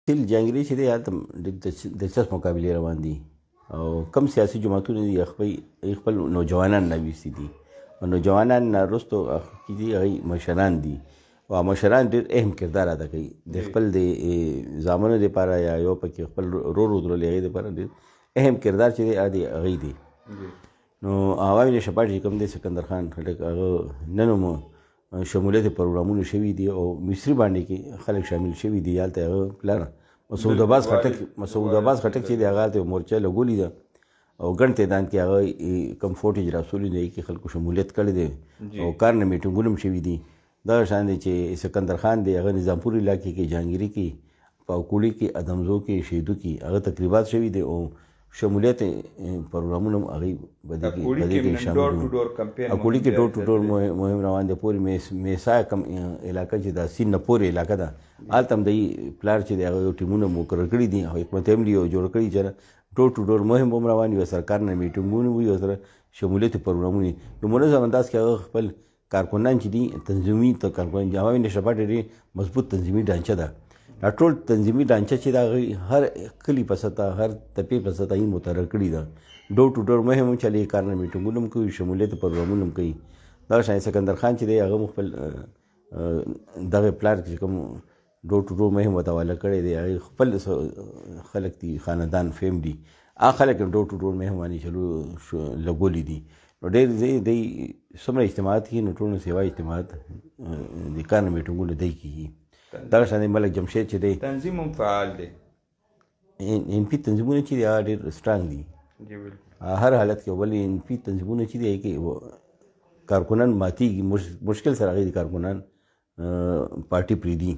تل جہانگیرہ چې دی هلته دلچسپ مقابلې روان دي او کم سیاسي جماعتونه دي خپل نوجوانان راویستي دي او نوجوانان نه وروستو چې دي هغوی مشران دي او مشران ډېر اهم کردار ادا کوي د خپل د زامنو دپاره یا یو پکې خپل رور ودرولي هغې دپاره ډېر اهم کردار چې دی هغوی دی. نو عوامی نیشنل پارټي چې کوم دی سکندر خان خټک هغه نن هم شمولیت پروګرامونه شوي دي او مصري باندې کې خلک شامل شوي دي. هلته هغه پلان مسعود عباس خټک چې دی هغه هلته مورچه لګولې ده او ګڼ تعداد کې هغه کم فوټیج راڅولي دی کې خلکو شمولیت کړی دی او کار نه میټینګونه هم شوي دي. دغه شان دی چې سکندر خان دی هغه نظامپور علاقې کې جهانګیرې کې پاکوړي کې ادمزو کې شهیدو کې هغه تقریبات شوي دي او شمولیت پروګرامونه هم هغوی په دې کې شامل دي. اکوړي کې ډور ټو ډور مهم روان دی. پورې میسا کم علاقه چې دا سین نه پورې علاقه ده هلته هم دی پلار چې دی هغه یو ټیمونه مقرر کړي دي او حکمت عملي یو جوړ کړي چې ډور ټو ډور مهم هم روان وي او سرکار نه میټینګونه وي او سره شمولیت پروګرامونه په منظم انداز کې هغه خپل کارکنان چې دي تنظیمي کارکنان عوامی نیشنل پارټي ډېر مضبوط تنظیمي ډانچه ده. دا ټول تنظیمي ډانچه چې دا هر کلي په سطح هر تپې په سطح یې متحرک کړي ده. ډور ټو ډور مهم هم چلي کار نه میټینګونه هم کوي شمولیت پروګرامونه هم کوي. دغه شان سکندر خان چې دی هغه خپل دغه پلار چې کوم ډور ټو ډور مهم ورته حواله کړی دی هغې خپل خلک دي خاندان فیملي هغه خلک هم ډور ټو ډور مهم باندې چلو لګولي دي. نو ډېر دی څومره اجتماعات کېږي نو ټول سیوا اجتماعات د کار نه میټینګونه دی کېږي. دغه شان ملک جمشید چې دی تنظیم هم فعال دی. ان پی تنظیمونه چې دی هغه ډېر سټرانګ دي هر حالت کې. ولې ان پی تنظیمونه چې دی کې کارکنان ماتېږي مشکل سره هغوی د کارکنان پارټي پرېږدي